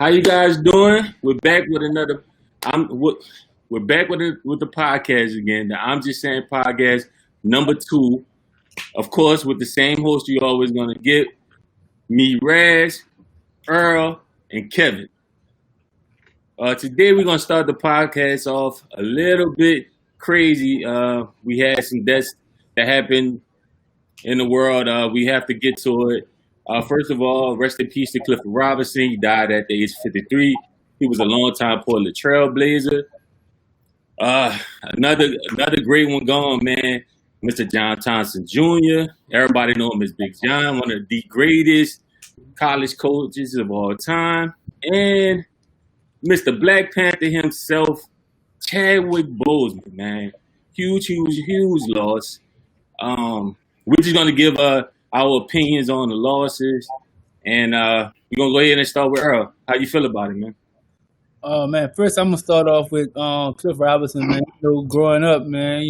How you guys doing? We're back with another. We're back with the podcast again. The I'm Just Saying podcast number 2. Of course, with the same host you always gonna get me, Reg, Earl, and Kevin. Today we're gonna start the podcast off a little bit crazy. We had some deaths that happened in the world. We have to get to it. First of all, rest in peace to Clifford Robinson. He died at the age of 53. He was a longtime Portland trailblazer. Another great one gone, man. Mr. John Thompson Jr. Everybody know him as Big John, one of the greatest college coaches of all time. And Mr. Black Panther himself, Chadwick Boseman, man. Huge loss. We're just going to give our opinions on the losses. And we're going to go ahead and start with Earl. How you feel about it, man? Man, first I'm going to start off with Cliff Robinson, man. Growing up, man,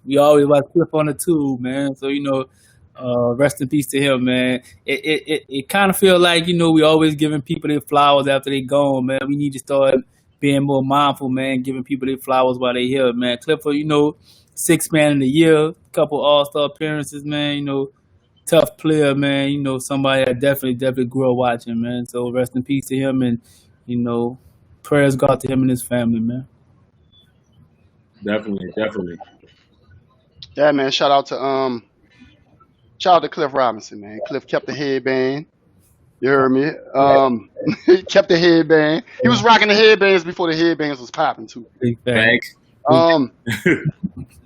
we always watch Cliff on the tube, man. So, rest in peace to him, man. It kind of feel like, we always giving people their flowers after they gone, man. We need to start being more mindful, man, giving people their flowers while they here, man. Clifford, 6th man of the year, couple all-star appearances, man, tough player, man, somebody that definitely grew up watching, man. So rest in peace to him, and, prayers go out to him and his family, man. Definitely. Yeah, man, shout out to Cliff Robinson, man. Cliff kept the headband. You heard me? He kept the headband. He was rocking the headbands before the headbands was popping too. Thanks.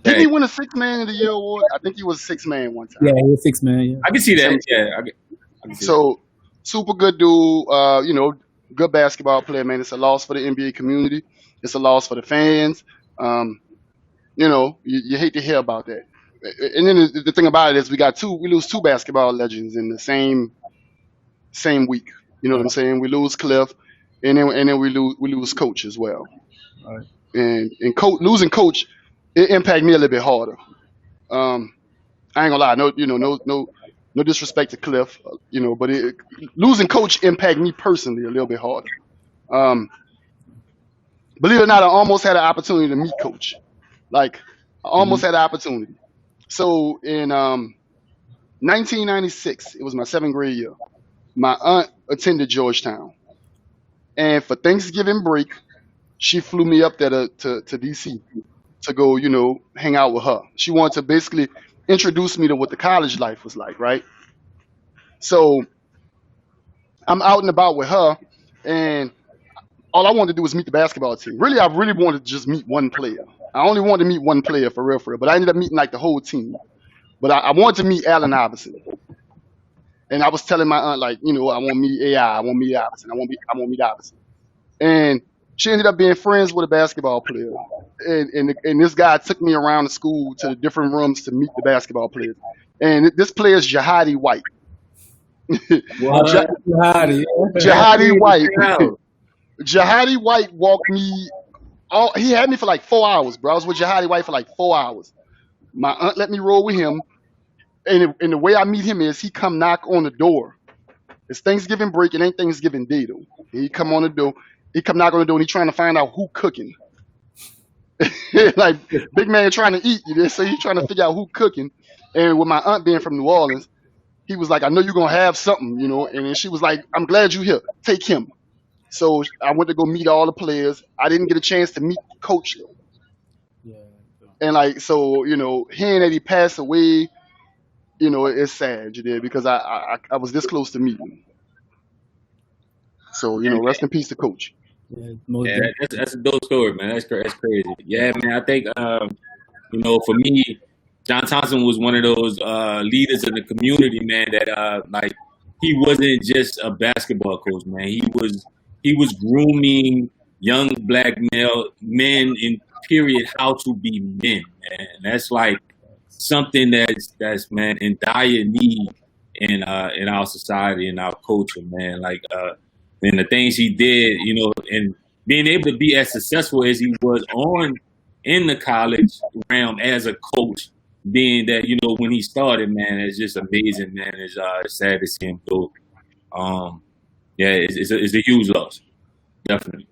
Didn't he win a 6th man of the year award? I think he was 6th man one time. Yeah, he was 6th man. Yeah. I can see that. Yeah, I can see so super good dude. Good basketball player, man. It's a loss for the NBA community. It's a loss for the fans. You hate to hear about that. And then the thing about it is we lose 2 basketball legends in the same week. You know what I'm saying? We lose Cliff, and then we lose Coach as well. All right. And losing Coach, it impacted me a little bit harder. I ain't gonna lie, no disrespect to Cliff, but losing Coach impacted me personally a little bit harder. Believe it or not, I almost had an opportunity to meet Coach. Like, I almost had an opportunity. So in 1996, it was my 7th grade year. My aunt attended Georgetown, and for Thanksgiving break, she flew me up there to DC to go, hang out with her. She wanted to basically introduce me to what the college life was like, right? So I'm out and about with her, and all I wanted to do was meet the basketball team. Really, I really wanted to just meet one player. I only wanted to meet one player for real, but I ended up meeting like the whole team. But I wanted to meet Allen Iverson. And I was telling my aunt, like, I want to meet AI, I want to meet Iverson, I want to meet Iverson. And she ended up being friends with a basketball player. And this guy took me around the school to the different rooms to meet the basketball players. And this player is Jahadi White. Jahadi White. Jahadi White walked me. He had me for like 4 hours, bro. I was with Jahadi White for like 4 hours. My aunt let me roll with him. And the way I meet him is he come knock on the door. It's Thanksgiving break. It ain't Thanksgiving Day, though. He come on the door. He come knock on the door, and he trying to find out who cooking. Like, big man trying to eat, so he's trying to figure out who cooking. And with my aunt being from New Orleans, he was like, I know you're going to have something, And then she was like, I'm glad you're here. Take him. So I went to go meet all the players. I didn't get a chance to meet Coach, though. Yeah. And, like, so, hearing that he passed away, it's sad, because I was this close to meeting him. So, rest in peace to Coach. Yeah, that's a dope story, man. That's crazy. Yeah, man. I think, for me, John Thompson was one of those leaders in the community, man. That he wasn't just a basketball coach, man. He was grooming young black men in period how to be men, man. And that's like something that's man in dire need in our society and our culture, man. And the things he did, and being able to be as successful as he was in the college realm as a coach, being that, when he started, man, it's just amazing, man. It's sad to see him go. It's a huge loss. Definitely.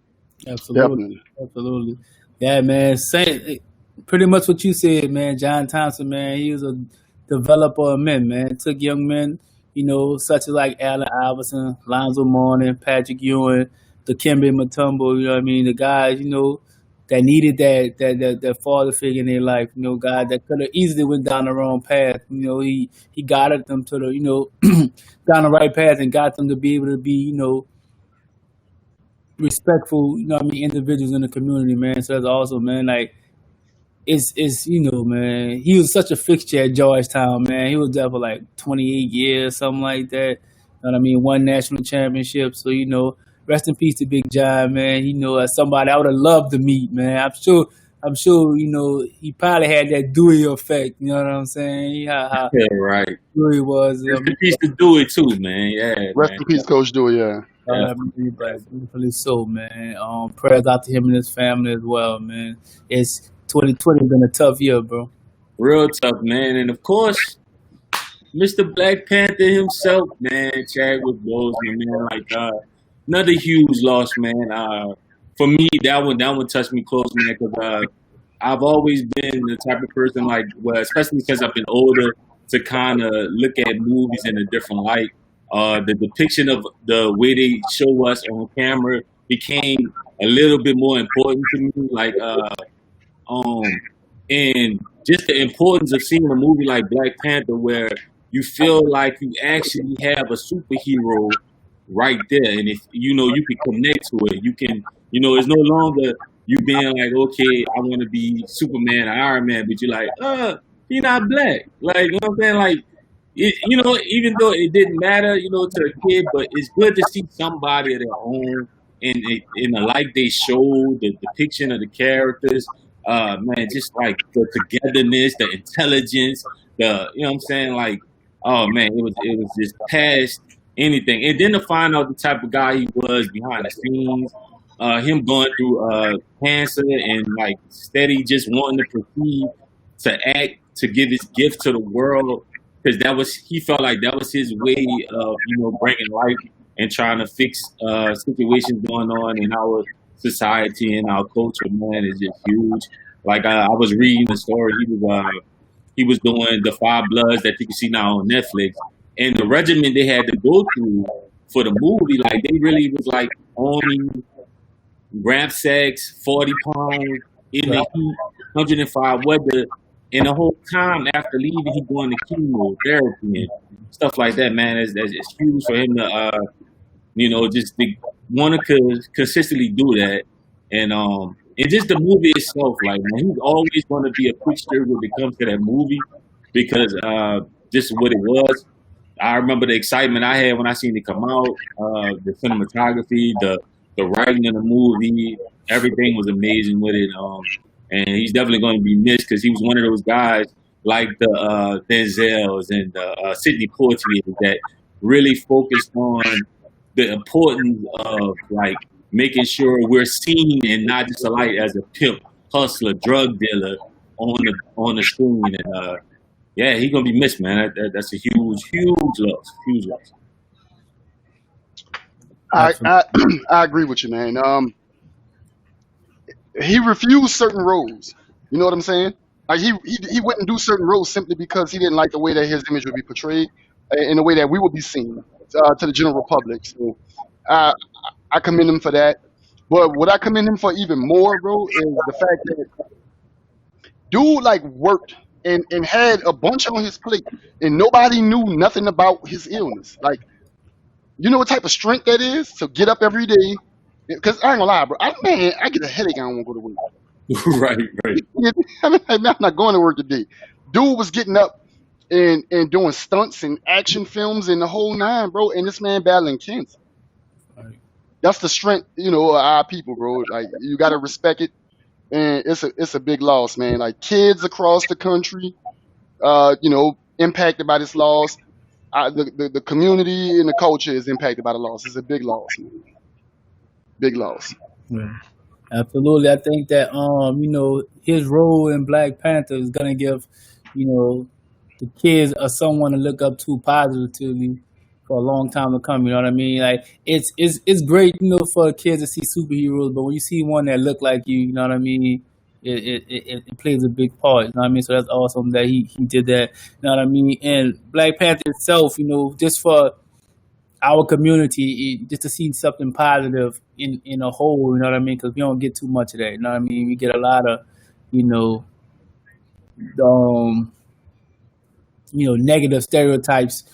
Absolutely, absolutely. Yeah, man. Same, pretty much what you said, man. John Thompson, man. He was a developer of men, man. Took young men, such as like Allen Iverson, Lonzo Mourning, Patrick Ewing, Dikembe Mutombo. You know what I mean? The guys, that needed that father figure in their life. Guys that could have easily went down the wrong path. He guided them to the down the right path and got them to be able to be respectful, individuals in the community, man. So that's awesome, man. Like it's man, he was such a fixture at Georgetown, man. He was there for like 28 years, something like that. You know what I mean? One national championship. So, rest in peace to Big John, man. As somebody I would have loved to meet, man. I'm sure, he probably had that Dewey effect, you know what I'm saying? How Yeah, right. Dewey was. Rest in peace to Dewey too, man. Yeah. Rest man. in peace, Coach Dewey. Yeah. Beautifully so, man. Prayers out to him and his family as well, man. It's 2020 been a tough year, bro. Real tough, man. And of course, Mr. Black Panther himself, man, Chadwick Boseman, man, like another huge loss, man. For me, that one touched me close, man, because I've always been the type of person, like, well, especially since I've been older, to kind of look at movies in a different light. The depiction of the way they show us on camera became a little bit more important to me, like, and just the importance of seeing a movie like Black Panther, where you feel like you actually have a superhero right there, and if you can connect to it, you can, it's no longer you being like, okay, I want to be Superman or Iron Man, but you're like, he not black, like, you know what I'm saying, like, even though it didn't matter, to a kid, but it's good to see somebody of their own in the light they showed, the depiction of the characters, man, just like the togetherness, the intelligence, you know what I'm saying, like, oh man, it was just past anything. And then to find out the type of guy he was behind the scenes, him going through cancer and like steady just wanting to proceed to act, to give his gift to the world, because he felt like that was his way of bringing life and trying to fix situations going on in our society and our culture. Man, is just huge. Like I was reading the story, he was doing the Five Bloods that you can see now on Netflix, and the regimen they had to go through for the movie, like they really was like owning grapsacks, 40 pounds in the heat, 105 weather, and the whole time after leaving, he going to chemotherapy and stuff like that. Man, it's huge for him to just want to consistently do that, and just the movie itself, like, man, he's always going to be a fixture when it comes to that movie, because just what it was. I remember the excitement I had when I seen it come out, the cinematography, the writing in the movie, everything was amazing with it. And he's definitely going to be missed, because he was one of those guys like the Denzels and the Sidney Poitier that really focused on the importance of like making sure we're seen and not just a light as a pimp, hustler, drug dealer on the screen. And yeah, he's gonna be missed, man. That's a huge loss. Huge loss. I agree with you, man. He refused certain roles. You know what I'm saying? Like he wouldn't do certain roles simply because he didn't like the way that his image would be portrayed, in the way that we would be seen to the general public. So I commend him for that. But what I commend him for even more, bro, is the fact that dude like worked and had a bunch on his plate, and nobody knew nothing about his illness. Like, you know what type of strength that is to get up every day? Because I ain't gonna lie, bro. I get a headache. I don't want to go to work. Right. I'm not going to work today. Dude was getting up and doing stunts and action films and the whole nine, bro. And this man battling cancer. Right. That's the strength, of our people, bro. Like, you gotta respect it, and it's a big loss, man. Like, kids across the country, impacted by this loss. The community and the culture is impacted by the loss. It's a big loss, man. Big loss. Yeah. Absolutely. I think that his role in Black Panther is gonna give, the kids someone to look up to positively for a long time to come. You know what I mean? Like it's great, you know, for kids to see superheroes, but when you see one that look like you know what I mean? It plays a big part. You know what I mean? So that's awesome that he did that. You know what I mean? And Black Panther itself, you know, just for our community, just to see something positive in a whole. You know what I mean? Because we don't get too much of that. You know what I mean? We get a lot of, you know, negative stereotypes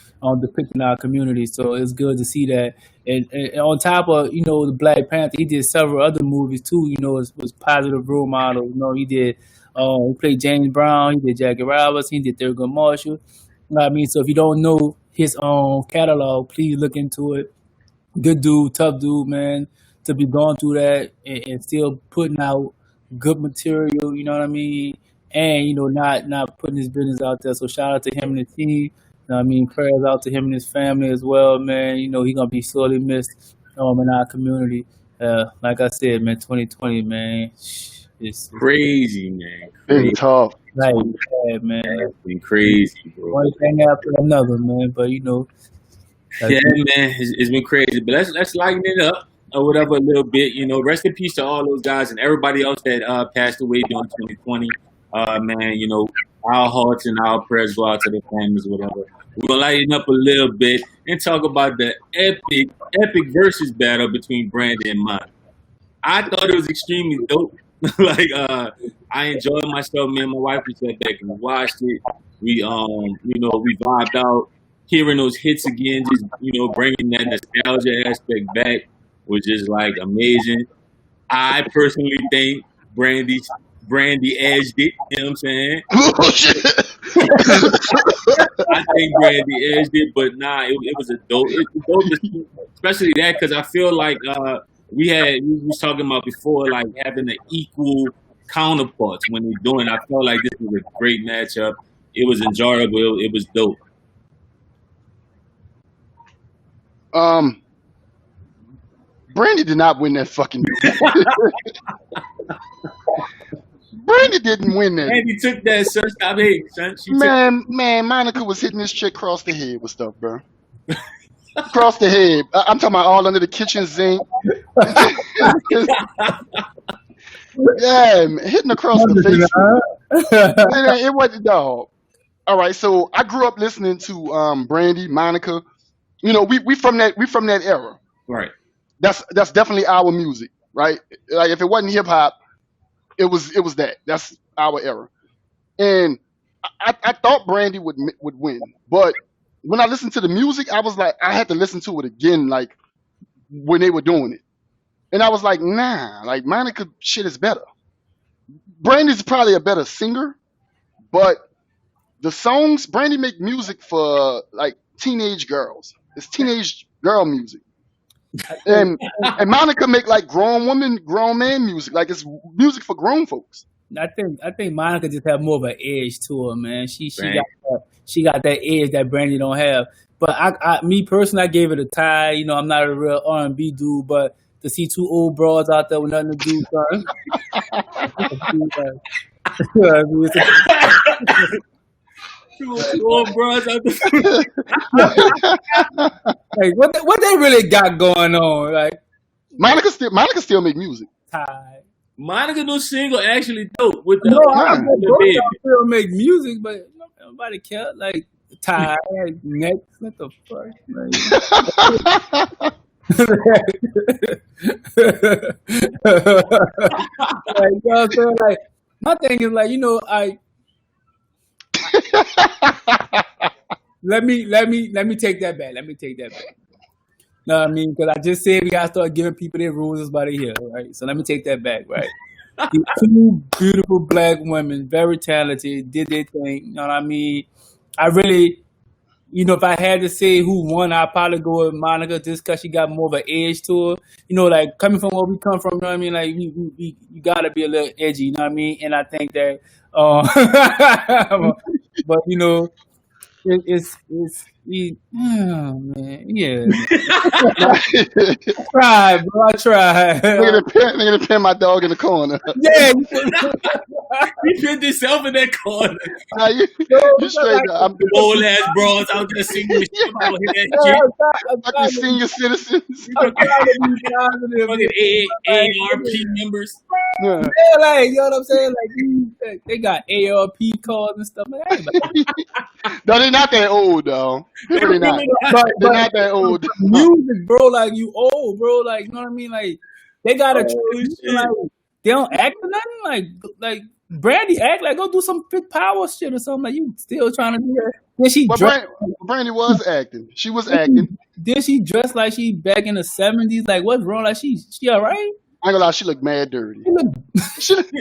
depicting our community. So it's good to see that. And on top of, you know, the Black Panther, he did several other movies too, you know, was positive role model. You know, he played James Brown, he did Jackie Robinson, he did Thurgood Marshall. You know what I mean? So if you don't know his catalog, please look into it. Good dude, tough dude, man, to be going through that and still putting out good material, you know what I mean? And, you know, not putting his business out there. So shout out to him and the team. You know what I mean? Prayers out to him and his family as well, man. You know, he's going to be sorely missed in our community. Like I said, man, 2020, man. It's crazy, man. Been tough. Like, yeah, man. It's been crazy, bro. One thing after another, man. But, you know. Yeah, man. It's been crazy. But let's lighten it up or whatever a little bit. You know, rest in peace to all those guys and everybody else that passed away during 2020. Man, you know, our hearts and our prayers go out to the families, whatever. We're going to lighten up a little bit and talk about the epic versus battle between Brandy and Monica. I thought it was extremely dope. Like, I enjoyed myself. Me and my wife, we sat back and watched it. We, you know, we vibed out, hearing those hits again, just, you know, bringing that nostalgia aspect back was just, like, amazing. I personally think Brandy edged it, you know what I'm saying? I think Brandy edged it, but nah, it was a dope, especially that, because I feel like we was talking about before, like having an equal counterparts when they're doing. I felt like this was a great matchup. It was enjoyable. It was dope. Brandy did not win that fucking. Brandy didn't win that. Brandy took that, son. Stop hating, son. Man, Monica was hitting this chick across the head with stuff, bro. Across the head. I'm talking about all under the kitchen sink. Yeah, hitting across the face. It wasn't dog. All right, so I grew up listening to Brandy, Monica. You know, we from that era. Right. That's definitely our music, right? Like if it wasn't hip hop, it was that. That's our era. And I thought Brandy would win, but when I listened to the music, I was like, I had to listen to it again, like when they were doing it, and I was like, nah, like Monica shit is better. Brandy's probably a better singer, but the songs, Brandy make music for like teenage girls. It's teenage girl music. And Monica make like grown man music. Like it's music for grown folks. I think Monica just have more of an edge to her, man. She got that edge that Brandy don't have. But me personally, I gave it a tie. You know, I'm not a real R&B dude, but to see two old broads out there with nothing to do, son. Two old broads out there. Like what they really got going on? Like Monica still make music. tie. Monica no single actually dope with the I still make music, but nobody care. Like tie, next, what the fuck? Like, you know what I'm saying? Like my thing is like, you know, let me take that back. No, I mean, because I just said we gotta start giving people their rules by the hill, right? So let me take that back, right? These two beautiful black women, very talented, did their thing. You know what I mean? I really, you know, if I had to say who won, I'd probably go with Monica just because she got more of an edge to her. You know, like coming from where we come from, you know what I mean? Like you gotta be a little edgy, you know what I mean? And I think that, but you know, oh, man, yeah. I tried, bro. I tried. Nigga to pin my dog in the corner. Yeah, He pinned himself in that corner. Nah, you straight up. The old ass bros out there singing the shit about that Fucking senior citizens. I'm trying to be positive. shit. AARP members. Yeah. Yeah, like, you know what I'm saying? Like, they got ARP calls and stuff like that. No, they're not that old, though. They're not. They're not that old. Music, bro, like, you old, bro. Like, you know what I mean? Like, they got a like, they don't act or nothing. Like Brandy act like go do some fit power shit or something. Like, you still trying to do that? Then she Brandy was acting. She was acting. Then she dressed like she back in the 70s. Like, what's wrong? Like, she all right? I ain't gonna lie, she looked mad dirty.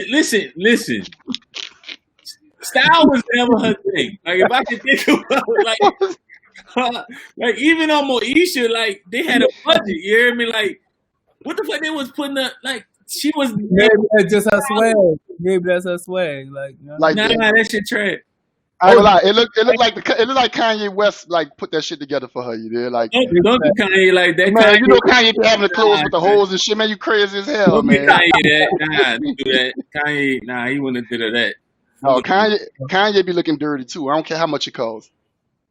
Listen. Style was never her thing. Like, if I could think about it, like even on Moesha, like they had a budget. You hear me? Like, what the fuck they was putting up? Like, she was maybe that's just her swag. Maybe that's her swag. Like, you know? Like that shit trash. I ain't gonna lie, it looked like Kanye West like put that shit together for her. You did like don't do Kanye like that. Man, you know Kanye be having the clothes with the holes and shit. Man, you crazy as hell, don't man. Kanye that. Nah, don't do that. Kanye, nah, he wouldn't have did that. No, Kanye be looking dirty too. I don't care how much it costs.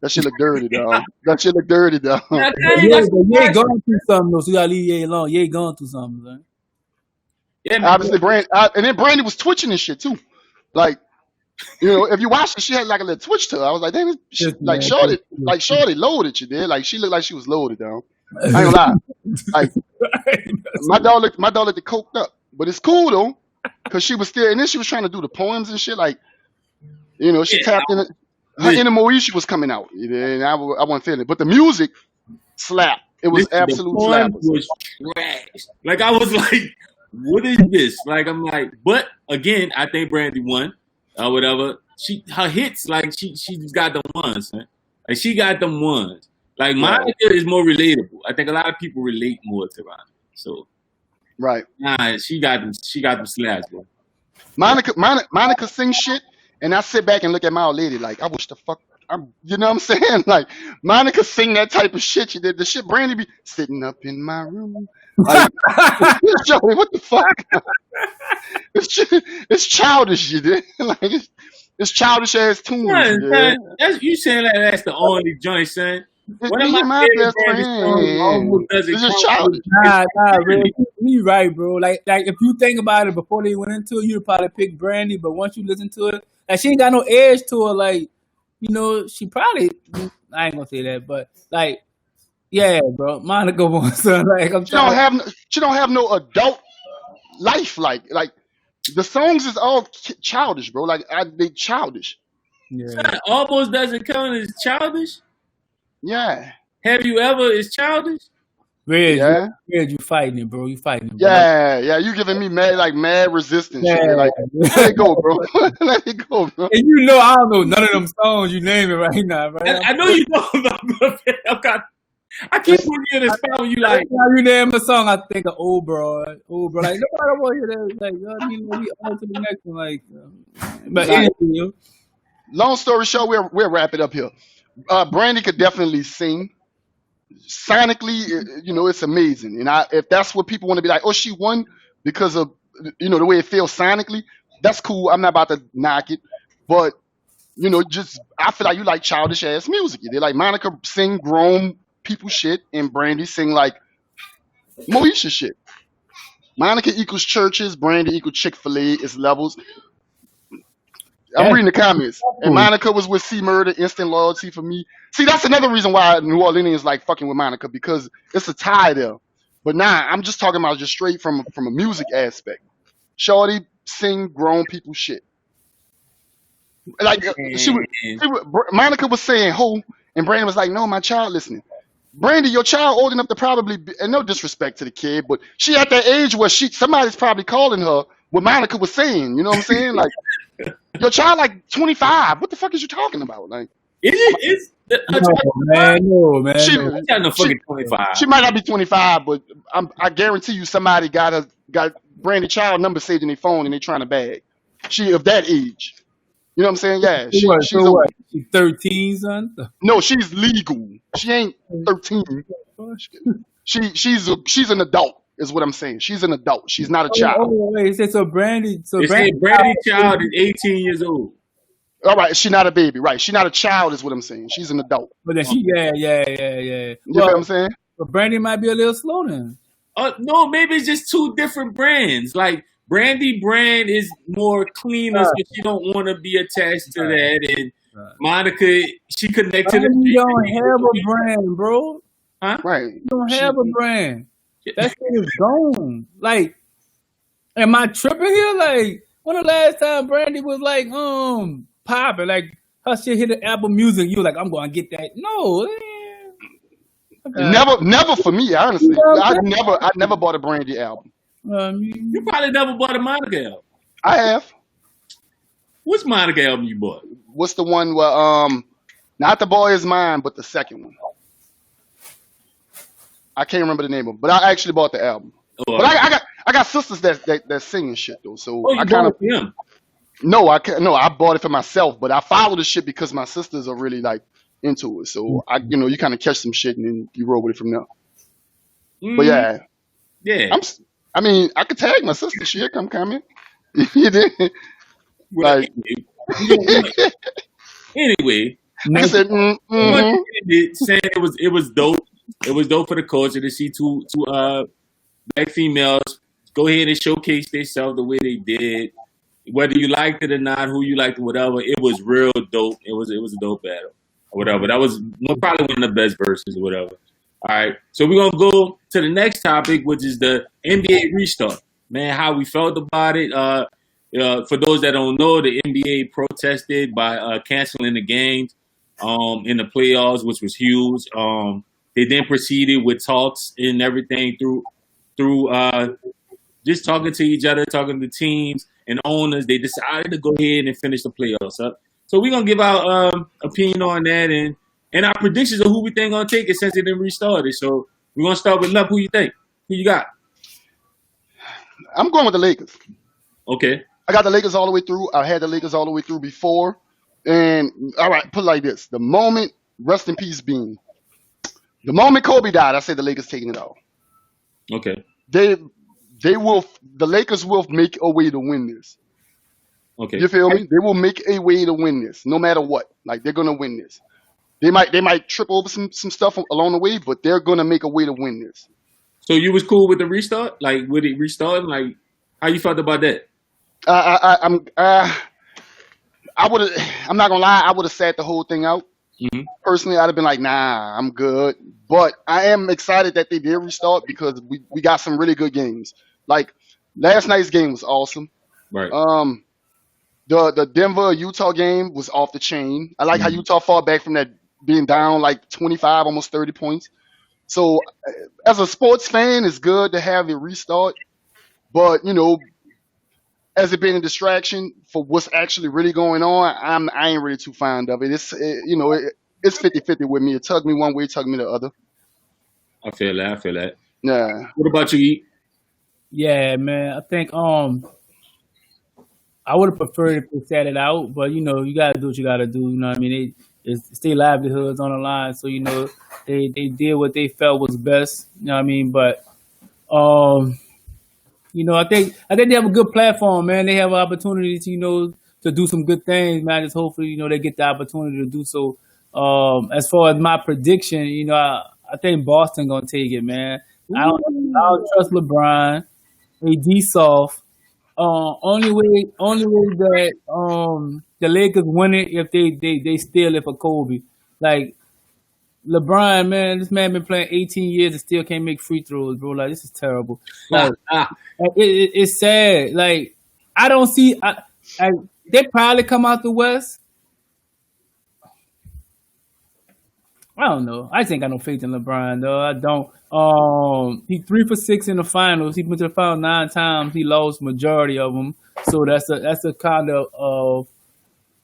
That shit look dirty, dog. That shit look dirty, dog. Yeah, you ain't going through something though, so you gotta leave Ye alone. You ain't going through something, man. Yeah, man. Obviously, and then Brandy was twitching and shit too. Like, you know, if you watch it, she had like a little twitch to her. I was like, damn, like Shorty loaded you did. Like she looked like she was loaded, dog. I ain't gonna lie. Like my dog looked coked up, but it's cool though, cause she was still, and then she was trying to do the poems and shit. Like, you know, she tapped in it. Her inner Moesha was coming out, and I wasn't feeling it. But the music slapped. It was absolute slap. Was trash. Like, I was like, what is this? Like, I'm like, but again, I think Brandy won. Whatever. Her hits, like she's got them ones, man. Like, she got them ones. Like, Monica is more relatable. I think a lot of people relate more to Monica. So, right. Nah, she got them slaps, bro. Monica sings shit. And I sit back and look at my old lady like, I wish the fuck, you know what I'm saying? Like, Monica sing that type of shit. She did the shit Brandy be sitting up in my room. Like, Joey, what the fuck? It's childish, you did. Like, it's childish ass tunes. You saying like that's the only joint, son? One of my best friends. It's just childish. Nah, really. You right, bro. Like if you think about it before they went into it, you'd probably pick Brandy, but once you listen to it, like she ain't got no edge to her. Like, you know, she probably, I ain't gonna say that, but like, yeah, bro, Monica wants her. Like, she don't have no adult life. Like the songs is all childish, bro. Like they childish. Yeah. Almost doesn't count as childish. Yeah. Have you ever is childish? Reg, you fighting it, bro. You fighting it, bro. Yeah. You giving me mad resistance. Yeah. Like, let it go, bro. Let it go, bro. And you know I don't know none of them songs you name it right now, right? I know you know about I keep putting you in a spot where you like. You name a song, I think of old bro. Like, nobody want to hear that. Like, you know what I mean? We on to the next one. Like, but anyway, long story short, we'll wrap it up here. Brandy could definitely sing. Sonically, you know, it's amazing. And if that's what people want to be like, oh, she won because of, you know, the way it feels sonically, that's cool. I'm not about to knock it. But, you know, just, I feel like you like childish ass music. They like Monica sing grown people shit and Brandy sing like Moesha shit. Monica equals churches, Brandy equals Chick-fil-A, it's levels. I'm reading the comments. And Monica was with C Murder, instant loyalty for me. See, that's another reason why New Orleans like fucking with Monica, because it's a tie there. But nah, I'm just talking about just straight from a music aspect. Shorty sing grown people shit. Like Monica was saying ho, and Brandy was like, no, my child listening. Brandy, your child old enough to probably be, and no disrespect to the kid, but she at that age where somebody's probably calling her what Monica was saying. You know what I'm saying? Like, your child like 25. What the fuck is you talking about? Like, no, man. Fucking 25. She might not be 25, but I guarantee you somebody got Brandy child number saved in their phone and they trying to bag. She of that age. You know what I'm saying? Yeah, So what? she's So a what? She's 13, son. no. She's legal. She ain't 13. She's an adult. Is what I'm saying. She's an adult. She's not a child. Wait. So Brandy. So They Brandy. say Brandy Child is 18 years old. All right, she's not a baby. Right? She's not a child. Is what I'm saying. She's an adult. But then she, yeah. You know Well, what I'm saying? but Brandy might be a little slow then. No, maybe it's just two different brands. Like Brandy brand is more cleaner, so she don't want to be attached to that. And Monica, she connect to the. You don't have a brand, bro. Huh? Right. You don't have a brand. That shit is gone. Like, am I tripping here? Like, when the last time Brandy was like, popping, like her shit hit the Apple Music, you were like, I'm gonna get that. No, Never for me, honestly. I never bought a Brandy album. You probably never bought a Monica album. I have. Which Monica album you bought? What's the one where not The Boy Is Mine, but the second one? I can't remember the name of it, but I actually bought the album. Oh, but I got sisters that singing shit though, so you I kind of bought it for him. no, I bought it for myself, but I follow the shit because my sisters are really like into it. So you kind of catch some shit and then you roll with it from there. But yeah. I mean, I could tag my sister. She'll come comment. You did. Well, Like, anyway, I said, saying it was dope. It was dope for the culture to see two black females go ahead and showcase themselves the way they did. Whether you liked it or not, who you liked or whatever, it was real dope. It was a dope battle or whatever. That was probably one of the best verses or whatever. All right, so we're gonna go to the next topic, which is the NBA restart. Man, how we felt about it. For those that don't know, the NBA protested by canceling the games in the playoffs, which was huge. They then proceeded with talks and everything through just talking to each other, talking to teams and owners. They decided to go ahead and finish the playoffs up. So we're gonna give our opinion on that and our predictions of who we think gonna take it since it didn't restart it. So we're gonna start with Lup. Who you think? Who you got? I'm going with the Lakers. Okay. I got the Lakers all the way through. I had the Lakers all the way through before. And all right, put it like this: the moment, rest in peace, Bean. The moment Kobe died, I said the Lakers taking it all. Okay. The Lakers will make a way to win this. Okay. You feel me? They will make a way to win this, no matter what. Like, they're gonna win this. They might trip over some stuff along the way, but they're gonna make a way to win this. So you was cool with the restart? Like, with it restarting? Like, how you felt about that? I'm not gonna lie, I would have sat the whole thing out. Mm-hmm. Personally, I'd have been like, nah, I'm good. But I am excited that they did restart because we got some really good games. Like, last night's game was awesome. Right. The Denver Utah game was off the chain. I like how Utah fought back from that being down like 25, almost 30 points. So as a sports fan, it's good to have it restart. But, as it being a distraction for what's actually really going on, I ain't really too fond of it. It's 50-50 with me. It tugged me one way, it tugged me the other. I feel that. Yeah. What about you, E? Yeah, man. I think I would have preferred if they sat it out, but you gotta do what you gotta do. You know what I mean? It's their livelihoods on the line, so they did what they felt was best. You know what I mean? But I think they have a good platform, man. They have an opportunity to to do some good things, man. Just hopefully they get the opportunity to do so. As far as my prediction, I think Boston gonna take it, man. I don't trust LeBron. AD soft. Only way that the Lakers win it if they steal it for Kobe. Like LeBron, man, this man been playing 18 years and still can't make free throws, bro. Like, this is terrible. Like, it's sad. Like, I don't see. They probably come out the West. I don't know. I just ain't got no faith in LeBron, though. I don't. He 3 for 6 in the finals. He went to the finals 9 times. He lost majority of them. So that's a kind of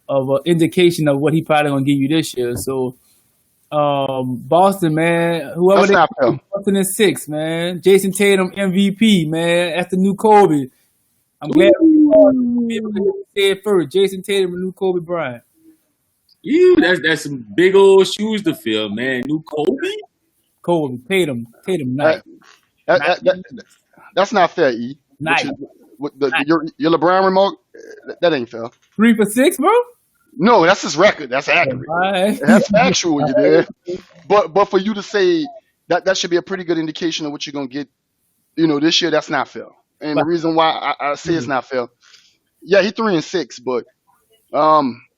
an indication of what he probably gonna give you this year. So Boston, man, whoever they Boston in 6, man. Jason Tatum MVP, man. That's the new Kobe. I'm glad. me say it first. Jason Tatum and new Kobe Bryant. You, that's some big old shoes to fill, man. New Kobe? Kobe, Tatum, nice. That's not fair, E. Nice. Your LeBron remark, that ain't fair. 3 for 6, bro? No, that's his record. That's accurate. Right. That's factual, you did. But for you to say that should be a pretty good indication of what you're gonna get, this year, that's not fair. And the reason why I say it's not fair, yeah, he 3-6, but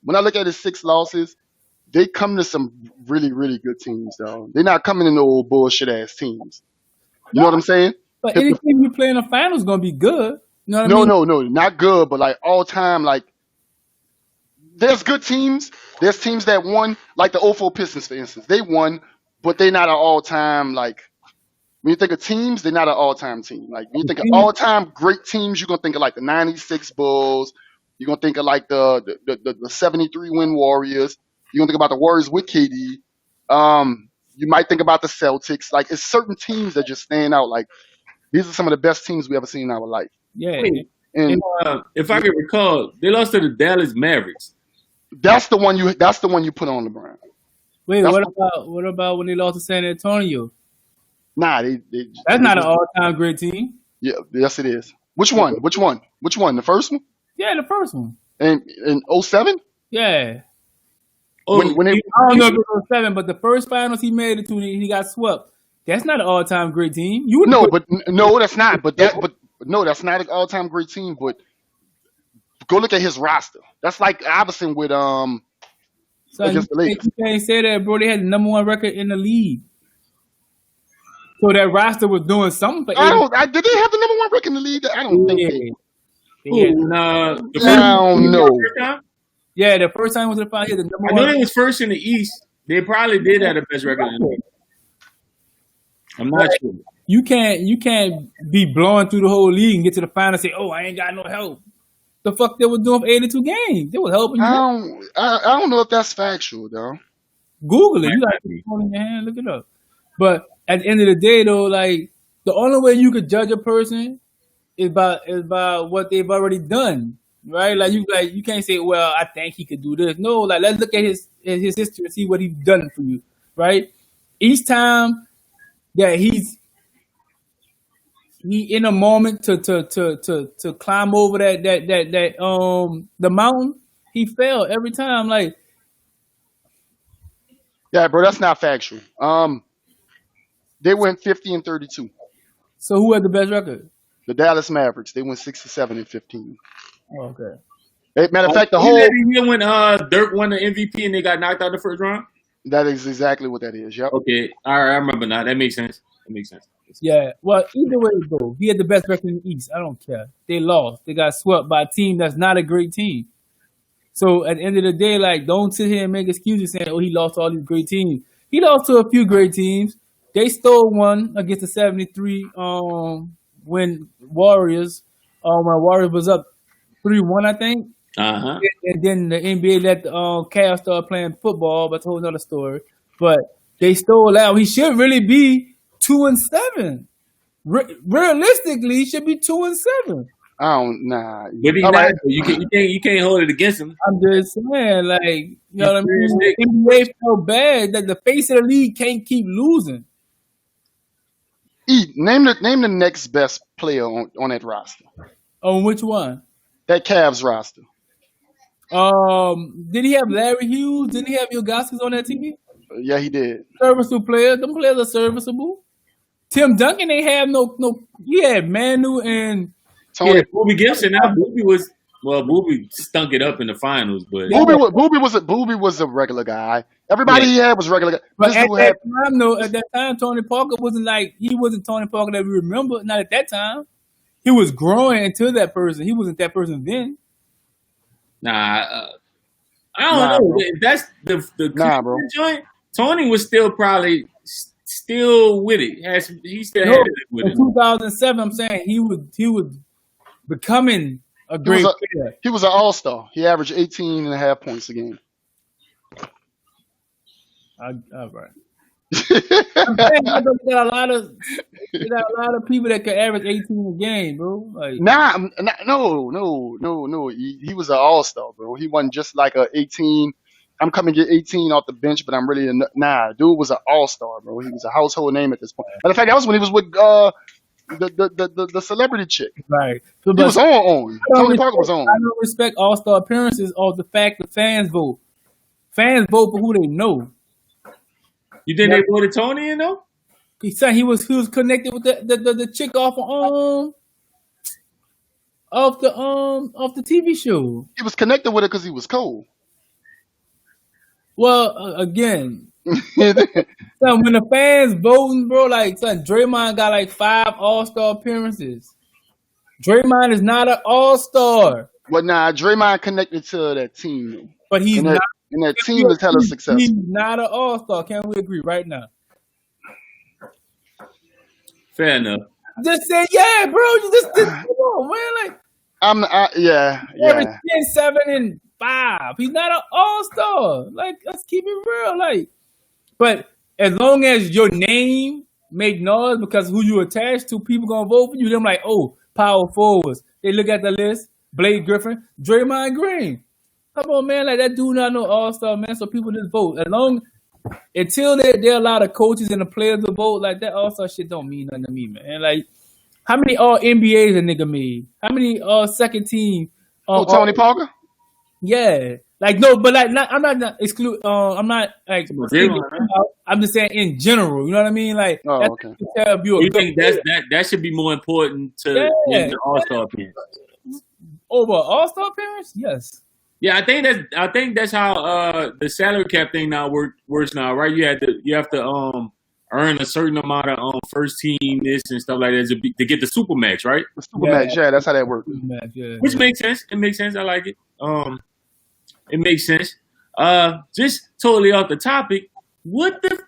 when I look at his 6 losses, they come to some really, really good teams, though. They're not coming in no old bullshit ass teams. You know what I'm saying? But any team you play in the finals is gonna be good. You know what I mean? No, not good, but like all time, like there's good teams. There's teams that won, like the 04 Pistons, for instance. They won, but they're not an all time like. When you think of teams, they're not an all-time team. Like when you think of all-time great teams, you're gonna think of like the '96 Bulls. You're gonna think of like the '73 win Warriors. You're gonna think about the Warriors with KD. You might think about the Celtics. Like it's certain teams that just stand out. Like these are some of the best teams we ever seen in our life. Yeah. And if I can recall, they lost to the Dallas Mavericks. That's the one you put on LeBron. Wait, what about when they lost to San Antonio? Nah, that's not an all-time great team. Yeah, yes it is. Which one? The first one? Yeah, the first one. In 07? Yeah. Oh, I don't know if it was 07, but the first finals he made it to, he got swept. That's not an all-time great team. No, that's not. But that's not an all-time great team. But go look at his roster. That's like Iverson with against the Lakers. You can't say that, bro. They had the number 1 record in the league. So that roster was doing something. Did they have the number 1 record in the league? I don't think they. I don't know. Yeah, the first time was the final. The number I know they was first in the East. They probably did have the best record in the league. I'm not sure. You can't be blowing through the whole league and get to the final and say, "Oh, I ain't got no help." The fuck they was doing for 82 games? They was helping you. I don't know if that's factual though. Google it. You got your phone in your hand. Look it up. But at the end of the day, though, like the only way you could judge a person is by what they've already done, right? Like you can't say, "Well, I think he could do this." No, like let's look at his history and see what he's done for you, right? Each time that he in a moment to climb over that the mountain, he fell every time. Like, yeah, bro, that's not factual. They went 50-32. So who had the best record? The Dallas Mavericks. They went 67-15. Oh, okay. Matter of fact, the whole year when Dirk won the MVP and they got knocked out the first round. That is exactly what that is. Yep. Okay, all right, I remember now. That makes sense. Yeah. Well, either way it goes, he had the best record in the East. I don't care. They lost. They got swept by a team that's not a great team. So at the end of the day, like, don't sit here and make excuses saying, "Oh, he lost to all these great teams." He lost to a few great teams. They stole one against the 73 when Warriors. When Warriors was up 3-1, I think. Uh-huh. And then the NBA let the Cavs start playing football, but that's a whole other story. But they stole out. He should really be 2-7. Realistically, he should be 2-7. Nah. But he's not. You can't hold it against him. I'm just saying, like, you know what I mean? NBA felt bad that the face of the league can't keep losing. Name the next best player on that roster. On which one? That Cavs roster. Did he have Larry Hughes? Did he have Ilgauskas on that team? Yeah, he did. Serviceable players. Them players are serviceable. Tim Duncan ain't have no. He had Manu and Tony. Yeah, Booby Gibson. Now Booby stunk it up in the finals, but Booby was a regular guy. Everybody he had was regular guy. But at that time, Tony Parker he wasn't Tony Parker that we remember. Not at that time. He was growing into that person. He wasn't that person then. Nah, I don't know. Bro. That's the joint. Tony was still probably still with it. He still had it with it. In 2007, I'm saying he was becoming a great player. He was an all-star. He averaged 18.5 points a game. All right. I'm saying they got a lot of people that can average 18 a game, bro. Like, no. He was an all-star, bro. He wasn't just like a 18. I'm coming to get 18 off the bench, but I'm really nah. Dude was an all-star, bro. He was a household name at this point. Matter of fact, that was when he was with the celebrity chick. right. He was on. Tony Parker was on. I don't respect all-star appearances off the fact that fans vote. Fans vote for who they know. You think they voted Tony in though? He said he was connected with the chick off the TV show. He was connected with her because he was cold. Well, again, son, when the fans voting, bro, like son, Draymond got like 5 all-star appearances. Draymond is not an all-star. Well, nah, Draymond connected to that team, but he's and not. And that team is hella successful. He's not an all-star. Can we agree right now? Fair enough. Just say yeah, bro. You just come on, man. Like yeah. 10, 7, and 5. He's not an all-star. Like, let's keep it real. Like, but as long as your name make noise because who you attached to, people gonna vote for you. Them like, oh, power forwards. They look at the list. Blake Griffin, Draymond Green. Come on, man. Like, that dude not no all-star, man. So people just vote. Until there are a lot of coaches and the players to vote, like that all-star shit don't mean nothing to me, man. Like, how many all NBAs a nigga made? How many second team? Tony Parker? Yeah. Like, no, but like, I'm not exclude. I'm not like. I'm just saying in general. You know what I mean? Like, okay. You think that should be more important to the all-star appearance? Over all-star appearance? Yes. Yeah, I think that's how the salary cap thing now works now, right? You have to earn a certain amount of first team this and stuff like that to get the supermax, right? The supermax, yeah, that's how that works. Yeah. Which makes sense. It makes sense. I like it. It makes sense. Just totally off the topic. What the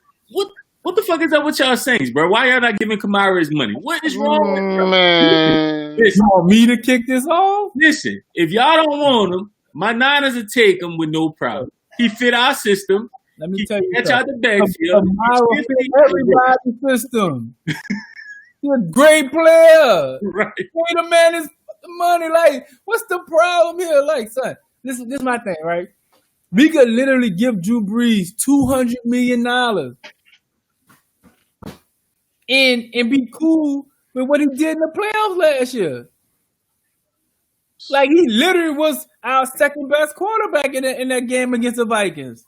fuck is up with y'all Saints, bro? Why y'all not giving Kamara his money? What is wrong with him? Man. You want me to kick this off? Listen, if y'all don't want him, my Niners will take him with no problem. He fit our system. Let me tell you, catch out the backfield. Kamara fit everybody's system. He's a great player. Right. Pay the man his money. Like, what's the problem here? Like, son, this is my thing, right? We could literally give Drew Brees $200 million and be cool with what he did in the playoffs last year. Like, he literally was our second best quarterback in that game against the Vikings.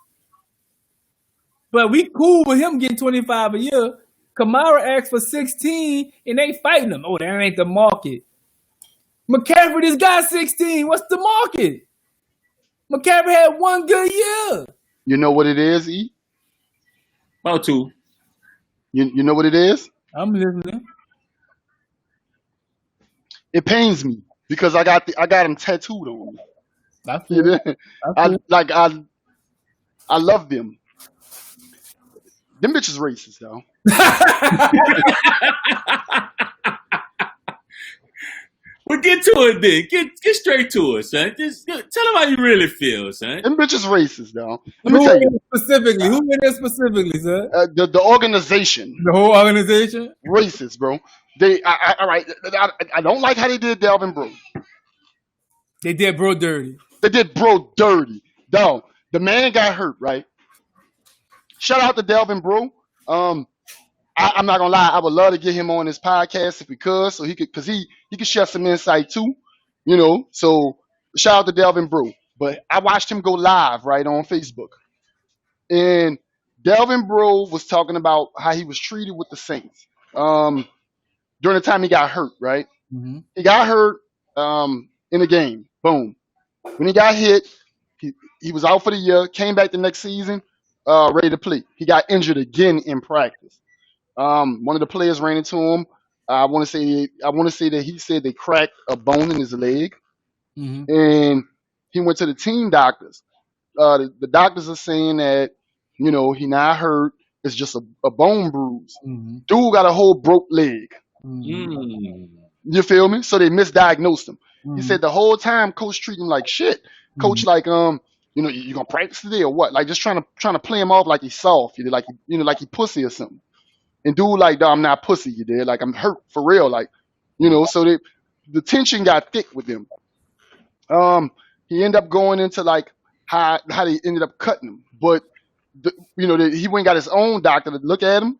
But we cool with him getting 25 a year. Kamara asked for 16, and they fighting him. Oh, that ain't the market. McCaffrey just got 16. What's the market? McCaffrey had one good year. You know what it is, E? About 2. You know what it is? I'm listening. It pains me because I got him tattooed on me. I feel it. I love them. Them bitches racist, though. Well, get to it then. Get straight to it, son. Just tell them how you really feel, son. Them bitches racist, though. Let me tell you. Specifically? Who in there specifically, sir? The organization. The whole organization? Racist, bro. All right. I don't like how they did Dalvin Bro. They did bro dirty. They did bro dirty. Dog, the man got hurt, right? Shout out to Dalvin Bro. I'm not gonna lie, I would love to get him on this podcast if we could, so he could share some insight too, you know. So shout out to Dalvin Bro. But I watched him go live right on Facebook, and Dalvin Bro was talking about how he was treated with the Saints during the time he got hurt. Right, He got hurt in the game. Boom. When he got hit, he was out for the year. Came back the next season, ready to play. He got injured again in practice. One of the players ran into him. I want to say that he said they cracked a bone in his leg, and he went to the team doctors. The doctors are saying that he not hurt. It's just a bone bruise. Dude got a whole broke leg. You feel me? So they misdiagnosed him. He said the whole time coach treated him like shit. Coach You gonna practice today or what? Like just trying to play him off like he's soft, like like he pussy or something. And dude, like, no, I'm not pussy, you did. Like I'm hurt for real, like, So the tension got thick with him. He ended up going into like how they ended up cutting him, but he went and got his own doctor to look at him,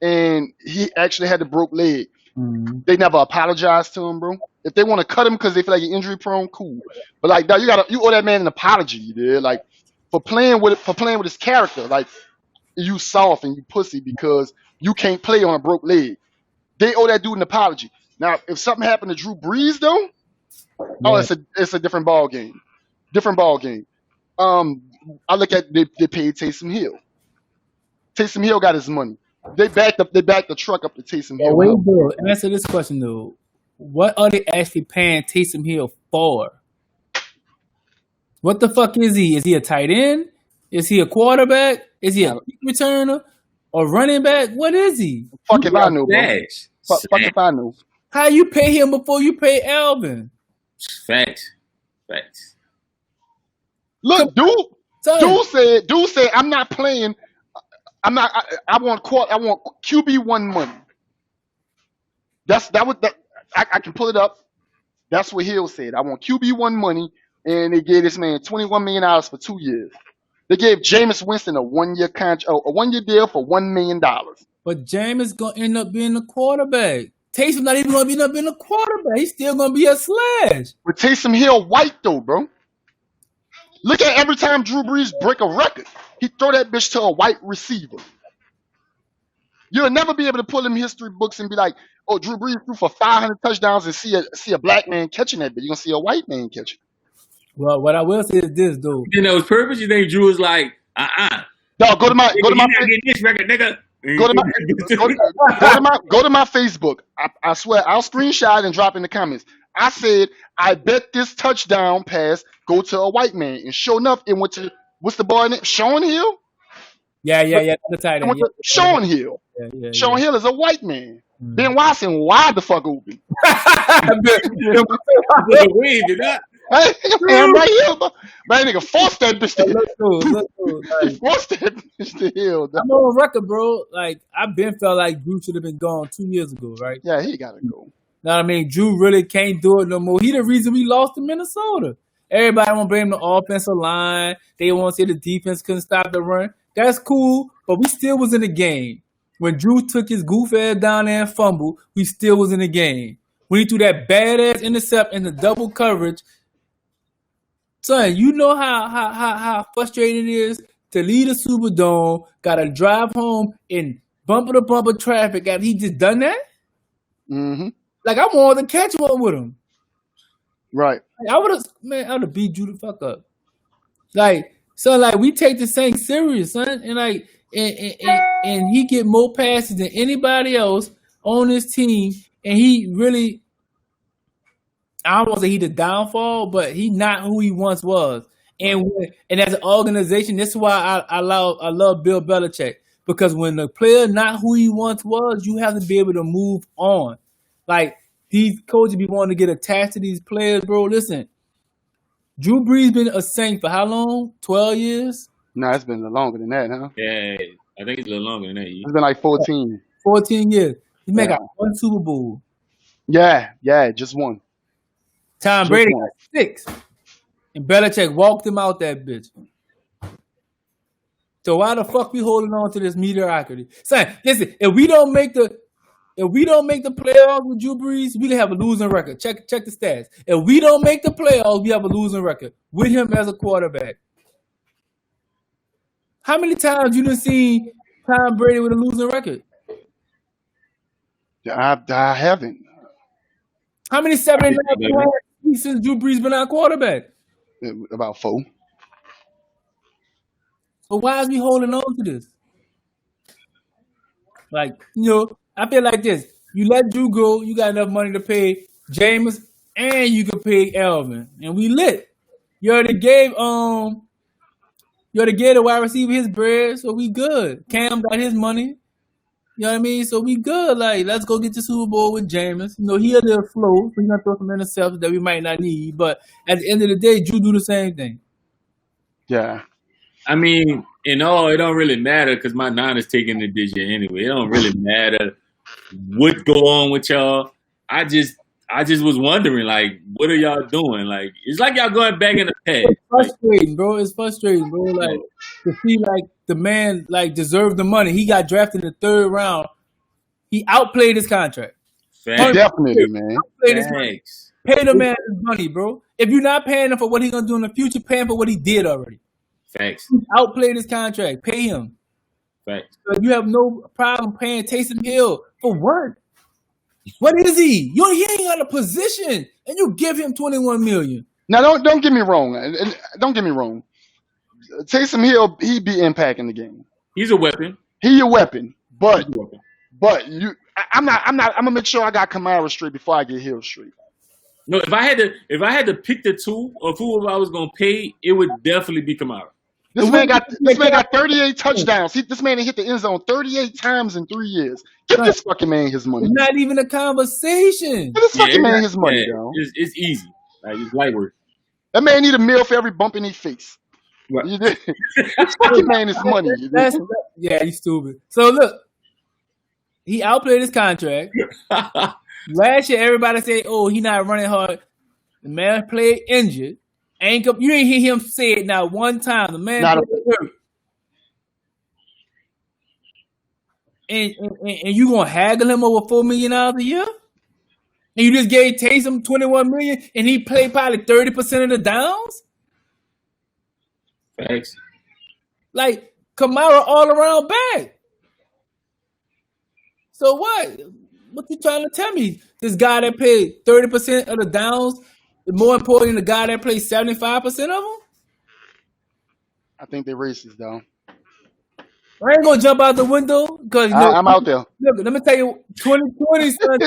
and he actually had the broke leg. Mm-hmm. They never apologized to him, bro. If they want to cut him because they feel like he's injury prone, cool. But like, dog, you owe that man an apology, you did. Like for playing with his character, like you soft and you pussy because you can't play on a broke leg. They owe that dude an apology. Now, if something happened to Drew Brees though, it's a different ball game. Different ball game. I look at they paid Taysom Hill. Taysom Hill got his money. They backed the truck up to Taysom Hill. Wait, bro. Answer this question though. What are they actually paying Taysom Hill for? What the fuck is he? Is he a tight end? Is he a quarterback? Is he a kick returner or running back? What is he? Fuck if I know, bro. Fuck if I know. How you pay him before you pay Alvin? Facts. Look, dude said, I'm not playing. I want QB1 money. I can pull it up. That's what Hill said. I want QB1 money, and they gave this man $21 million for 2 years. They gave Jameis Winston a 1 year contract, a 1 year deal for $1 million. But Jameis gonna end up being the quarterback. Taysom not even gonna end up being a quarterback. He's still gonna be a slash. But Taysom Hill white though, bro. Look at every time Drew Brees break a record, he throw that bitch to a white receiver. You'll never be able to pull them history books and be like, oh, Drew Brees threw for 500 touchdowns and see a black man catching that, but you're gonna see a white man catching. Well, what I will say is this, though. You know, his purpose. You think Drew was like, Dog, go to my this record, nigga. Go to my Facebook. I swear, I'll screenshot and drop in the comments. I said, I bet this touchdown pass go to a white man. And sure enough, it went to, what's the boy name? Sean Hill? Yeah. The tight end. Sean Hill. Yeah. Sean Hill is a white man. Ben Watson, wide the fuck open. I'm right here, but man, nigga forced that bitch to Hill. He forced that bitch to Hill. I'm on record, bro. Like, I've been felt like Drew should have been gone 2 years ago, right? Yeah, he gotta go. Know what I mean? Drew really can't do it no more. He the reason we lost to Minnesota. Everybody want to blame the offensive line. They want to say the defense couldn't stop the run. That's cool, but we still was in the game. When Drew took his goof ass down there and fumbled, we still was in the game. When he threw that badass intercept in the double coverage, son, you know how frustrating it is to lead a Superdome, gotta drive home in bumper-to-bumper traffic after he just done that? Mm-hmm. Like, I wanted to catch one with him. Right. Like, I would have beat Drew the fuck up. Like, so, like, we take this thing serious, son. And, like, and he get more passes than anybody else on this team. And he really, I don't want to say he the downfall, but he not who he once was. And as an organization, this is why I love Bill Belichick. Because when the player not who he once was, you have to be able to move on. Like, these coaches be wanting to get attached to these players, bro. Listen, Drew Brees been a Saint for how long? 12 years? No, it's been longer than that, huh? Yeah, I think it's a little longer than that. It's been like 14. 14 years. He got one Super Bowl. Yeah, just one. Tom Brady got 6. And Belichick walked him out that bitch. So why the fuck we holding on to this mediocrity? Son, listen, if we don't make the playoffs with Drew Brees, we have a losing record. Check the stats. If we don't make the playoffs, we have a losing record with him as a quarterback. How many times you done seen Tom Brady with a losing record? I haven't. How many 79 points since Drew Brees been our quarterback? About 4. So why is we holding on to this? Like, I feel like this. You let Drew go, you got enough money to pay Jameis, and you can pay Alvin. And we lit. You already gave the wide receiver his bread, so we good. Cam got his money. You know what I mean? So we good. Like, let's go get the Super Bowl with Jameis. He a little slow, so he's gonna throw some interceptions that we might not need. But at the end of the day, Drew do the same thing. Yeah. I mean, in all, it don't really matter because my Niners taking the this year anyway. It don't really matter what go on with y'all. I just was wondering, like, what are y'all doing? Like, it's like y'all going back in the past. It's frustrating, bro. It's frustrating, bro. Like to see like the man like deserved the money. He got drafted in the 3rd round. He outplayed his contract. Facts. Definitely, man. Outplayed his money. Pay the man his money, bro. If you're not paying him for what he's gonna do in the future, pay him for what he did already. Facts. He outplayed his contract. Pay him. Facts. So you have no problem paying Taysom Hill for what? What is he? He ain't got a position, and you give him $21 million. Now, don't get me wrong. Don't get me wrong. Taysom Hill, he be impacting the game. He's a weapon. He a weapon, but you, I'm gonna make sure I got Kamara straight before I get Hill straight. No, if I had to pick the two of who I was gonna pay, it would definitely be Kamara. This man got 38 touchdowns. This man hit the end zone 38 times in 3 years. Give this fucking man his money. It's not even a conversation. Give this fucking man his money, yo. It's easy. Like, it's light work. That man need a meal for every bump in his face. Right. This fucking man is money. Yeah, he's stupid. So look, he outplayed his contract. Last year, everybody said, "Oh, he not running hard." The man played injured. You ain't hear him say it not one time. The man played hurt. And you gonna haggle him over $4 million a year? And you just gave Taysom $21 million, and he played probably 30% of the downs. Thanks. Like Kamara all around back. So what? What you trying to tell me? This guy that paid 30% of the downs is more important than the guy that played 75% of them? I think they're racist, though. I ain't gonna jump out the window because I'm out there. Look, let me tell you, 2020, son.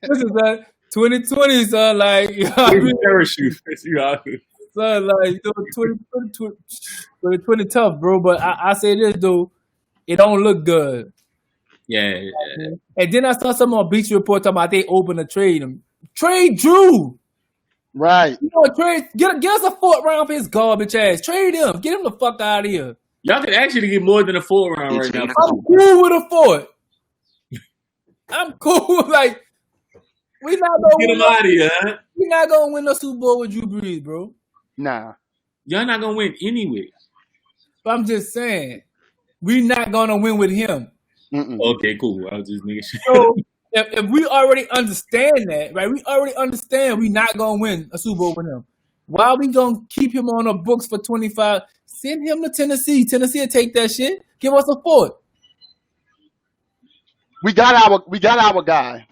Listen, son. 2020, son. Like, parachute. Son, like 2020 tough, bro. But I say this though, it don't look good. Yeah. And then I saw some on Beach Report talking about they open to trade him. Trade Drew. Right. You know, get us a 4th round for his garbage ass. Trade him. Get him the fuck out of here. Y'all could actually get more than a 4th round right now. I'm cool with a 4th. I'm cool. Like, we not gonna get him out of here. Huh? We not gonna win the Super Bowl with Drew Brees, bro. Nah. Y'all not gonna win anyway. But I'm just saying, we not gonna win with him. Okay, cool. I was just making sure. So if we already understand that, right? We already understand we not gonna win a Super Bowl with him. Why are we gonna keep him on the books for 25? Send him to Tennessee. Tennessee will take that shit. Give us a 4th. We got our guy.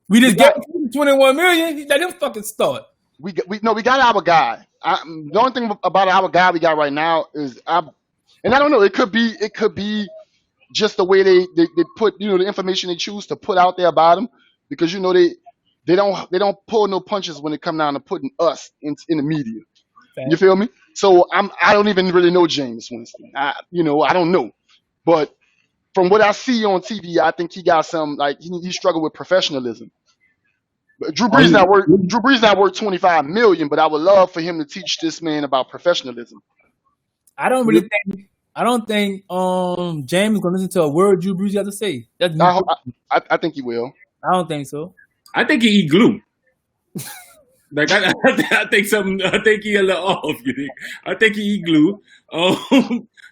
We just got $21 million. Let him fucking start. We got our guy. The only thing about our guy we got right now is and I don't know. It could be just the way they put the information they choose to put out there about him, because they don't pull no punches when it come down to putting us in the media. You feel me? So I don't even really know James Winston. I don't know, but from what I see on TV, I think he got some, like, he struggled with professionalism. But Drew Brees not worth $25 million, but I would love for him to teach this man about professionalism. I don't think James is gonna listen to a word Drew Brees got to say. I think he will. I don't think so. I think he eat glue. Like I think he a little off. You think? I think he eat glue.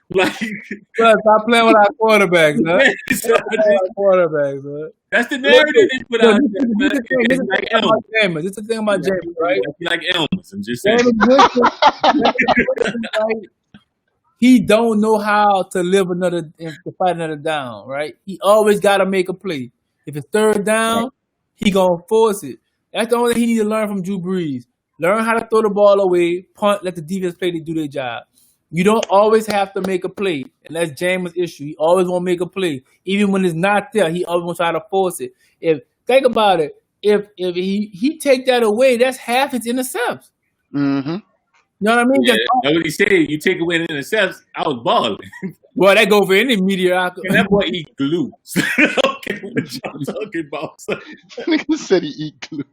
Like, stop playing with our quarterbacks, man. That's the narrative they put out. This is the thing about James, right? Like Elms, I'm just saying. He don't know how to fight another down, right? He always got to make a play. If it's 3rd down, he gonna force it. That's the only thing he need to learn from Drew Brees. Learn how to throw the ball away, punt, let the defense play to do their job. You don't always have to make a play, and that's James' issue. He always want to make a play, even when it's not there. He always want to try to force it. Think about it, if he take that away, that's half his intercepts. Mm-hmm. You know what I mean? Yeah, that's what he said. You take away the intercepts, I was balling. Well, that go for any mediocre. That boy eat glue. Okay, what y'all talking about? Nigga said he eat glue.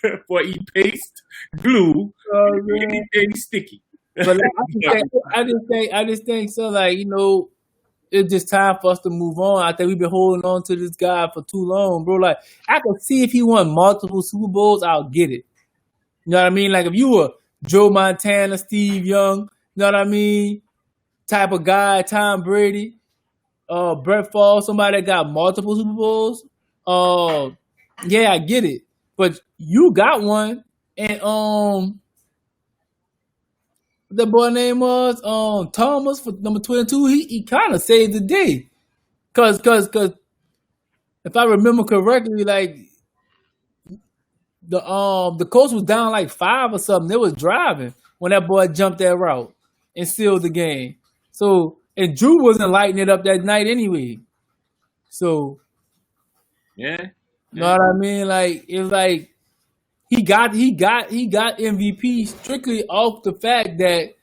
That boy eat paste, glue, anything sticky. But like, I just think so. Like, you know, it's just time for us to move on. I think we've been holding on to this guy for too long, bro. Like, I could see if he won multiple Super Bowls, I'll get it. You know what I mean? Like, if you were Joe Montana, Steve Young, you know what I mean? Type of guy, Tom Brady, Brett Favre, somebody that got multiple Super Bowls. Yeah, I get it. But you got one, and the boy name was Thomas for number 22. He kind of saved the day, cause if I remember correctly, like the coach was down like 5 or something. They was driving when that boy jumped that route and sealed the game. So, and Drew wasn't lighting it up that night anyway. So Yeah. you know what I mean? Like, it's like he got MVP strictly off the fact that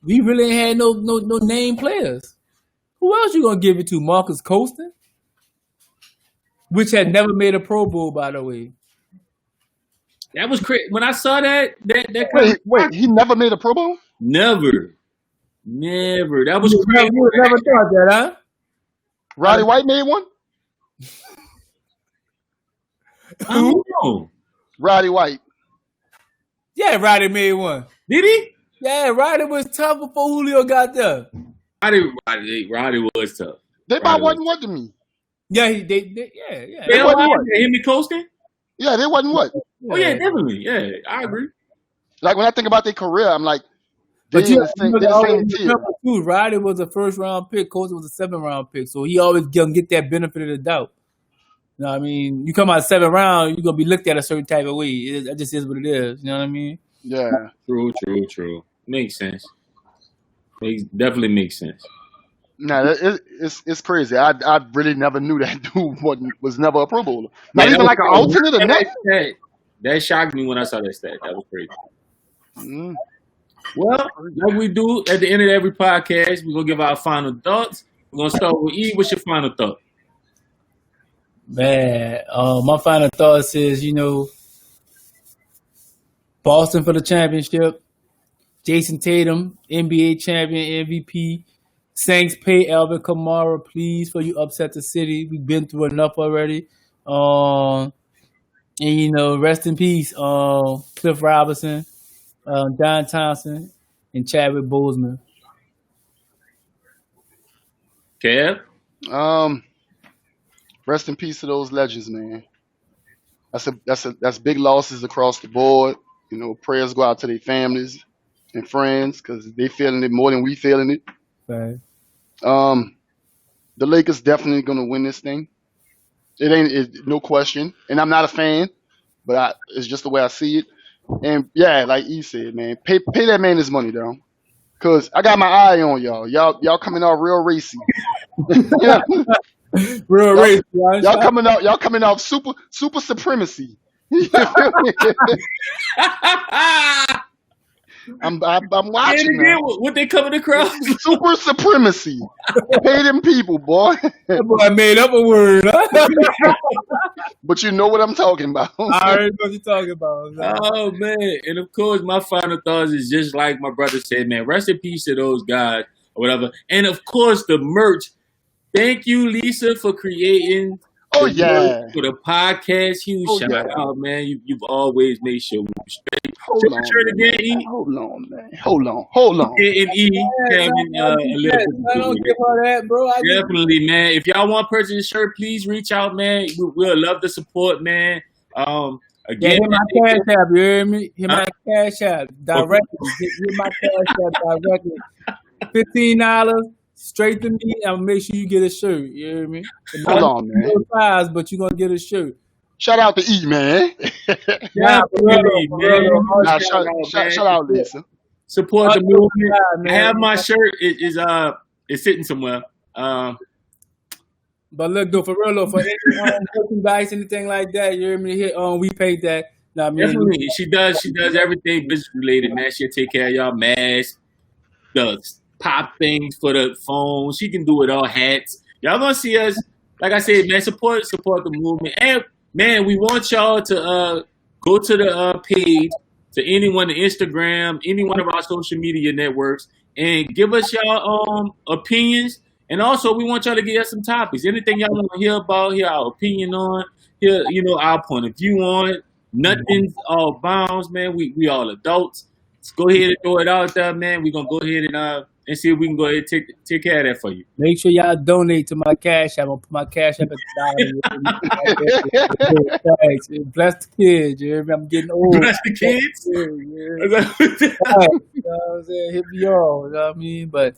we really ain't had no name players. Who else you gonna give it to? Marcus Colston, which had never made a Pro Bowl, by the way. That was crazy. When I saw that Wait, he never made a Pro Bowl? never. That was You crazy. never thought that, huh? Roddy White made one? I don't know. Roddy White. Yeah, Roddy made one. Did he? Yeah, Roddy was tough before Julio got there. Roddy was tough. They about Roddy wasn't what to me. Yeah, yeah. They wasn't what? Him and Colston? Yeah, they wasn't what? Oh yeah, definitely. Yeah, I agree. Like when I think about their career, I'm like, But they in the same tier. too, Roddy was a first round pick, Colston was a 7th round pick, so he always gonna get that benefit of the doubt. You know what I mean? You come out 7th round, you're gonna be looked at a certain type of way. That just is what it is. You know what I mean? Yeah. True. Makes sense. Definitely makes sense. Nah, it's crazy. I really never knew that dude was never a Pro Bowler. Not even like an alternate or nothing. That shocked me when I saw that stat. That was crazy. Mm. Well, like we do at the end of every podcast, we're gonna give our final thoughts. We're gonna start with E. What's your final thought? Man, my final thoughts is, you know, Boston for the championship, Jason Tatum, NBA champion, MVP. Saints pay Alvin Kamara, please, for you upset the city. We've been through enough already. And, you know, rest in peace, Cliff Robinson, Don Thompson, and Chadwick Boseman. Kev? Rest in peace to those legends, man. That's big losses across the board. You know, prayers go out to their families and friends because they feeling it more than we feeling it. Right. The Lakers definitely gonna win this thing. No question. And I'm not a fan, but it's just the way I see it. And yeah, like E said, man, pay that man his money down, cause I got my eye on y'all. Y'all coming out real racy. Yeah. Real race. Y'all coming out super supremacy. You feel me? I'm watching again, what they coming across? Super supremacy. Pay them people, boy. That boy made up a word, huh? But you know what I'm talking about. I already know what you're talking about. Oh man. And of course my final thoughts is just like my brother said, man, rest in peace to those guys or whatever. And of course the merch. Thank you, Lisa, for creating Oh the yeah. merch for the podcast. Huge shout out, man. You've always made sure we were straight. Hold on, Again, E. Hold on, man. Hold on. And E, Kevin, I don't give all that, bro. Definitely, man. If y'all want to purchase a shirt, please reach out, man. We'll love the support, man. Again, hit my cash app, you hear me? Hit my cash app directly. Hit my cash app directly. $15 straight to me. I'm gonna make sure you get a shirt. You hear me? Hold on, man. Size, but you're gonna get a shirt. Shout out to E, man. Yeah, man. Nah, shout out, Lisa. Support the movement. I have my shirt. It's sitting somewhere. But look, though, for real, though, for any merchandise, anything like that, you hear me? Hit we paid that. Nah, I mean, definitely, she does everything business related, man. She'll take care of y'all masks, the pop things for the phone. She can do it all. Hats. Y'all gonna see us. Like I said, man, support the movement. And man, we want y'all to go to the page to anyone on Instagram, any one of our social media networks, and give us your opinions. And also, we want y'all to give us some topics. Anything y'all want to hear about, hear our opinion on, hear our point of view on it. Nothing's off bounds, man. We all adults. Let's go ahead and throw it out there, man. We're gonna go ahead and see if we can go ahead and take care of that for you. Make sure y'all donate to my cash app. I'm gonna put my cash app at the bottom. Thanks. Bless the kids. You hear me? I'm getting old. Bless the kids. You know what I'm saying? Hit me all. You know what I mean? But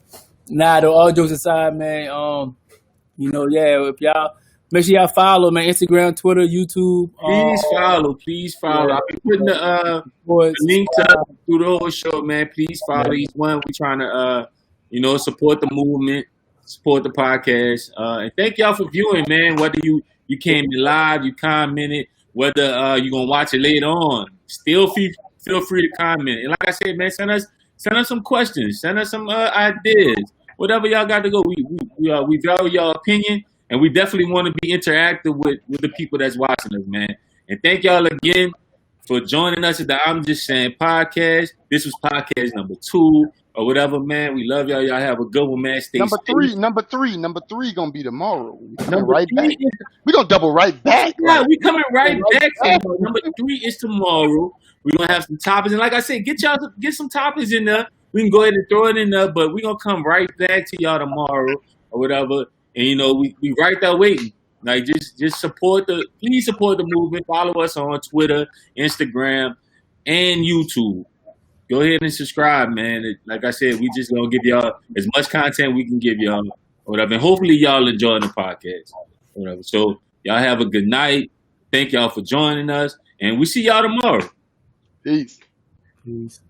though, all jokes aside, man. If y'all make sure y'all follow, man. Instagram, Twitter, YouTube. Please follow. I'll be putting the links up through the whole show, man. Please follow each one. We're trying to support the movement, support the podcast. And thank y'all for viewing, man. Whether you came in live, you commented, whether you're gonna watch it later on, still feel free to comment. And like I said, man, send us some questions, send us some ideas, whatever y'all got to go. We value your opinion, and we definitely want to be interactive with the people that's watching us, man. And thank y'all again for joining us at the I'm Just Saying podcast. This was podcast number 2 or whatever, man. We love y'all. Y'all have a good one, man. Stay Number safe. three gonna be tomorrow. Number 3 We gonna double right back. Yeah, we coming right back. Number 3 is tomorrow. We're gonna have some topics, and like I said, get some topics in there. We can go ahead and throw it in there, but we're gonna come right back to y'all tomorrow or whatever. And we right there waiting. Like just please support the movement. Follow us on Twitter, Instagram, and YouTube. Go ahead and subscribe, man. Like I said, we just gonna give y'all as much content we can give y'all or whatever. And hopefully y'all enjoying the podcast. Whatever. So y'all have a good night. Thank y'all for joining us, and we see y'all tomorrow. Peace. Peace.